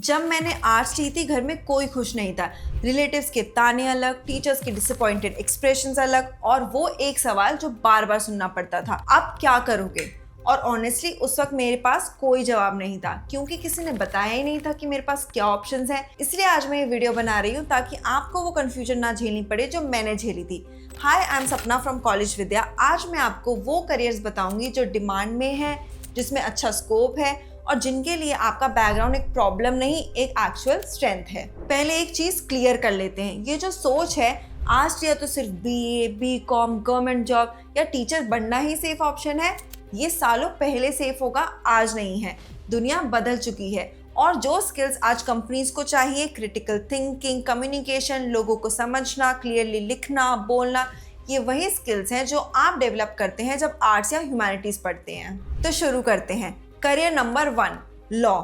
जब मैंने आर्ट्स ली थी घर में कोई खुश नहीं था। रिलेटिव्स के ताने अलग, टीचर्स के डिसअपॉइंटेड एक्सप्रेशंस अलग और वो एक सवाल जो बार बार सुनना पड़ता था, अब क्या करोगे। और ऑनेस्टली उस वक्त मेरे पास कोई जवाब नहीं था क्योंकि किसी ने बताया ही नहीं था कि मेरे पास क्या ऑप्शंस हैं। इसलिए आज मैं ये वीडियो बना रही हूँ ताकि आपको वो कंफ्यूजन ना झेलनी पड़े जो मैंने झेली थी। हाय, आई एम सपना फ्रॉम कॉलेज विद्या। आज मैं आपको वो करियर्स बताऊंगी जो डिमांड में है, जिसमें अच्छा स्कोप है और जिनके लिए आपका बैकग्राउंड एक प्रॉब्लम नहीं, एक एक्चुअल स्ट्रेंथ है। पहले एक चीज क्लियर कर लेते हैं, ये जो सोच है आज या तो सिर्फ BA, BCom, गवर्नमेंट जॉब या टीचर बनना ही सेफ ऑप्शन है, ये सालों पहले सेफ होगा, आज नहीं है। दुनिया बदल चुकी है और जो स्किल्स आज कंपनीज को चाहिए, क्रिटिकल थिंकिंग, कम्युनिकेशन, लोगों को समझना, क्लियरली लिखना, बोलना, ये वही स्किल्स हैं जो आप डेवलप करते हैं जब आर्ट्स या ह्यूमैनिटीज पढ़ते हैं। तो शुरू करते हैं। Career number 1, law.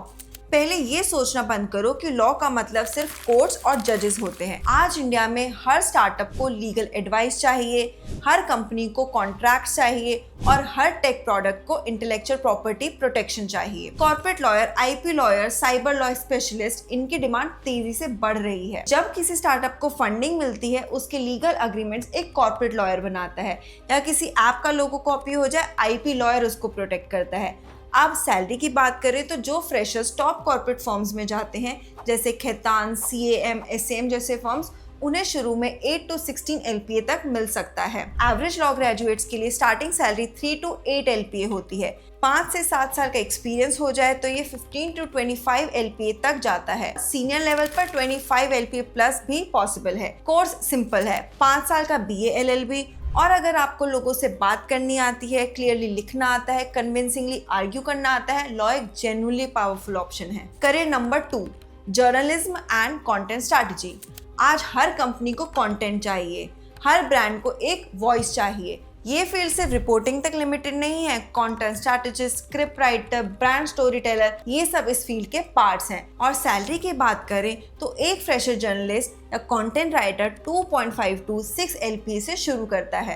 पहले ये सोचना बंद करो कि लॉ का मतलब सिर्फ कोर्ट्स और जजेस होते हैं। आज इंडिया में हर स्टार्टअप को लीगल एडवाइस चाहिए, हर कंपनी को कॉन्ट्रैक्ट चाहिए और हर टेक प्रोडक्ट को इंटेलेक्चुअल प्रॉपर्टी प्रोटेक्शन चाहिए। Corporate lawyer, IP lawyer, cyber law specialist, इनकी डिमांड तेजी से बढ़ रही है। जब किसी स्टार्टअप को फंडिंग मिलती है, उसके लीगल अग्रीमेंट्स एक कॉर्पोरेट लॉयर बनाता है, या किसी ऐप का लोगो कॉपी हो जाए, IP लॉयर उसको प्रोटेक्ट करता है। अब सैलरी की बात करें तो जो फ्रेशर्स टॉप कॉर्पोरेट फर्म्स में जाते हैं, जैसे खैतान, CAM, SM जैसे फर्म्स, उन्हें शुरू में 8 to 16 LPA तक मिल सकता है। एवरेज लॉ ग्रेजुएट्स के लिए स्टार्टिंग सैलरी 3 to 8 LPA होती है। 5 से 7 साल का एक्सपीरियंस हो जाए तो ये 15 to 25 LPA तक जाता है। सीनियर लेवल पर 25 LPA प्लस भी पॉसिबल है। कोर्स सिंपल है, 5 साल का BA LLB, और अगर आपको लोगों से बात करनी आती है, क्लियरली लिखना आता है, कन्विंसिंगली आर्ग्यू करना आता है, लॉ एक जेन्युइनली पावरफुल ऑप्शन है। Career number 2, journalism and content strategy. आज हर कंपनी को कंटेंट चाहिए, हर ब्रांड को एक वॉइस चाहिए। ये फील्ड सिर्फ रिपोर्टिंग तक लिमिटेड नहीं है। Content strategist, script writer, brand story teller, ये सब इस फील्ड के पार्ट्स हैं। और सैलरी की बात करें तो एक फ्रेशर जर्नलिस्ट या कंटेंट राइटर 2.5 to 6 LPA से शुरू करता है।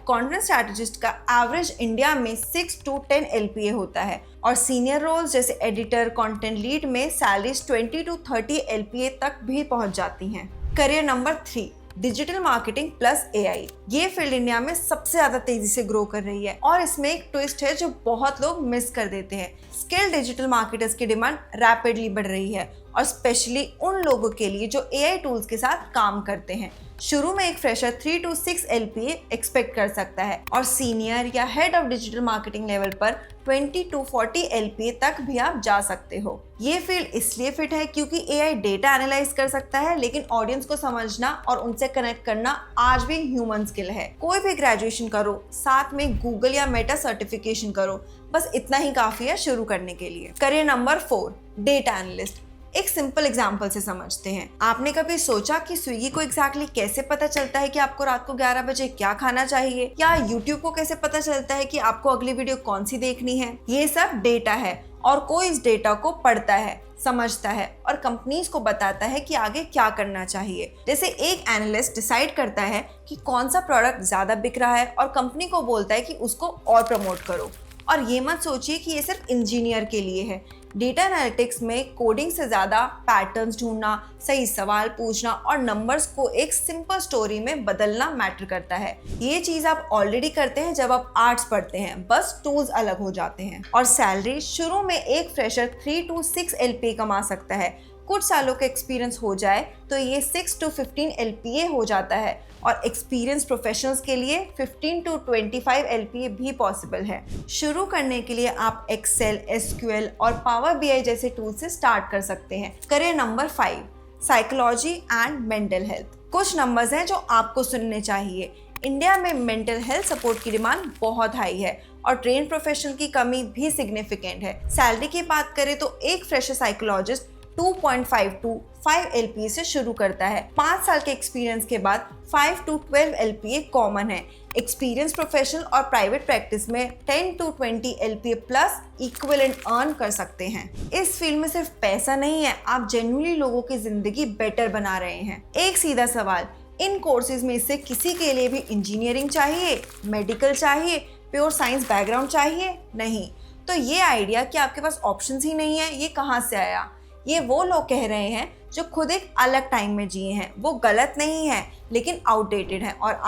कंटेंट स्ट्रैटेजिस्ट का एवरेज इंडिया में 6 to 10 LPA होता है और सीनियर रोल्स जैसे एडिटर, कंटेंट लीड में सैलरीज 20 to 30 LPA तक भी पहुंच जाती हैं। Career number 3, digital marketing plus AI। ये फील्ड इंडिया में सबसे ज्यादा तेजी से ग्रो कर रही है और इसमें एक ट्विस्ट है जो बहुत लोग मिस कर देते हैं। स्किल्ड डिजिटल मार्केटर्स की डिमांड रैपिडली बढ़ रही है और स्पेशली उन लोगों के लिए जो AI टूल्स के साथ काम करते हैं। शुरू में एक फ्रेशर 3 to 6 LPA एक्सपेक्ट कर सकता है और सीनियर या head of digital marketing level पर 20 to 40 LPA तक भी आप जा सकते हो। ये फील्ड इसलिए फिट है क्योंकि AI डेटा एनालाइज कर सकता है, लेकिन ऑडियंस को समझना और उनसे कनेक्ट करना आज भी ह्यूमन स्किल है। कोई भी ग्रेजुएशन करो, साथ में गूगल या मेटा सर्टिफिकेशन करो, बस इतना ही काफी है शुरू करने के लिए। Career number 4, data analyst. एक सिंपल एग्जाम्पल से समझते हैं। आपने कभी सोचा कि स्विगी को एग्जैक्टली कैसे पता चलता है कि आपको रात को 11 बजे क्या खाना चाहिए, या यूट्यूब को कैसे पता चलता है कि आपको अगली वीडियो कौन सी देखनी है। ये सब डेटा है और कोई इस डेटा को पढ़ता है, समझता है और कंपनीज को बताता है कि आगे क्या करना चाहिए। जैसे एक एनालिस्ट डिसाइड करता है कि कौन सा प्रोडक्ट ज्यादा बिक रहा है और कंपनी को बोलता है कि उसको और प्रमोट करो। और ये मत सोचिए कि ये सिर्फ इंजीनियर के लिए है। डेटा एनालिटिक्स में कोडिंग से ज़्यादा पैटर्न्स ढूंढना, सही सवाल पूछना और नंबर्स को एक सिंपल स्टोरी में बदलना मैटर करता है। ये चीज़ आप ऑलरेडी करते हैं जब आप आर्ट्स पढ़ते हैं, बस टूल्स अलग हो जाते हैं। और सैलरी शुरू में एक फ्रेशर 3 to 6 LPA कमा सकता है। कुछ सालों का एक्सपीरियंस हो जाए तो ये 6 to 15 LPA हो जाता है और एक्सपीरियंस प्रोफेशनल्स के लिए 15 to 25 LPA भी पॉसिबल है। शुरू करने के लिए आप एक्सेल, SQL और पावर BI जैसे टूल से स्टार्ट कर सकते हैं। Career number 5, psychology and mental health. कुछ नंबर्स हैं जो आपको सुनने चाहिए। इंडिया में मेंटल हेल्थ सपोर्ट की डिमांड बहुत हाई है और ट्रेन प्रोफेशनल की कमी भी सिग्निफिकेंट है। सैलरी की बात करें तो एक फ्रेशर साइकोलॉजिस्ट 2.5 to 5 LPA से शुरू करता है। 5 साल के एक्सपीरियंस के बाद 5 to 12 LPA कॉमन है। एक्सपीरियंस प्रोफेशनल और प्राइवेट प्रैक्टिस में 10 to 20 LPA plus equivalent earn कर सकते हैं। इस फील्ड में सिर्फ पैसा नहीं है, आप जेन्युइनली लोगों की जिंदगी बेटर बना रहे हैं। एक सीधा सवाल, इन कोर्सेज में से किसी के लिए भी इंजीनियरिंग चाहिए, मेडिकल चाहिए, प्योर साइंस बैकग्राउंड चाहिए? नहीं। तो ये आइडिया कि आपके पास ऑप्शंस ही नहीं है, ये कहाँ से आया? ये वो लोग कह रहे हैं जो खुद एक अलग टाइम में जिए हैं। वो गलत नहीं है, लेकिन आउटडेटेड है, और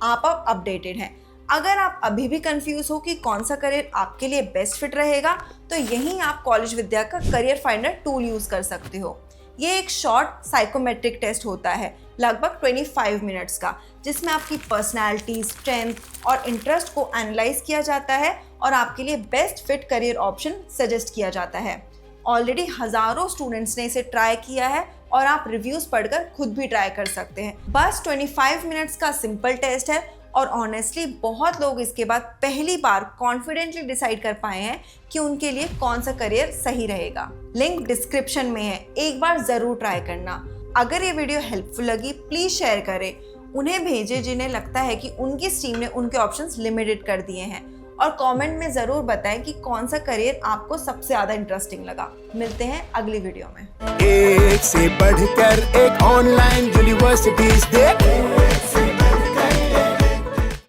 आप अपडेटेड हैं। अगर आप अभी भी कंफ्यूज हो कि कौन सा करियर आपके लिए बेस्ट फिट रहेगा, तो यहीं आप कॉलेज विद्या का करियर फाइंडर टूल यूज कर सकते हो। ये एक शॉर्ट साइकोमेट्रिक टेस्ट होता है, लगभग 25 मिनट्स का, जिसमें आपकी पर्सनैलिटी, स्ट्रेंथ और इंटरेस्ट को एनालाइज किया जाता है और आपके लिए best fit career option suggest किया जाता है। ऑलरेडी हजारों स्टूडेंट्स ने इसे ट्राई किया है और आप रिव्यूज पढ़कर खुद भी ट्राई कर सकते हैं। बस 25 मिनट्स का सिंपल टेस्ट है और ऑनेस्टली बहुत लोग इसके बाद पहली बार कॉन्फिडेंटली डिसाइड कर पाए हैं कि उनके लिए कौन सा करियर सही रहेगा। लिंक डिस्क्रिप्शन में है, एक बार जरूर ट्राई करना। अगर ये वीडियो हेल्पफुल लगी प्लीज शेयर करें, उन्हें भेजें जिन्हें लगता है कि उनकी स्ट्रीम ने उनके ऑप्शंस लिमिटेड कर दिए हैं, और कमेंट में जरूर बताएं कि कौन सा करियर आपको सबसे ज्यादा इंटरेस्टिंग लगा। मिलते हैं अगली वीडियो में। एक से बढ़कर एक ऑनलाइन यूनिवर्सिटीज देख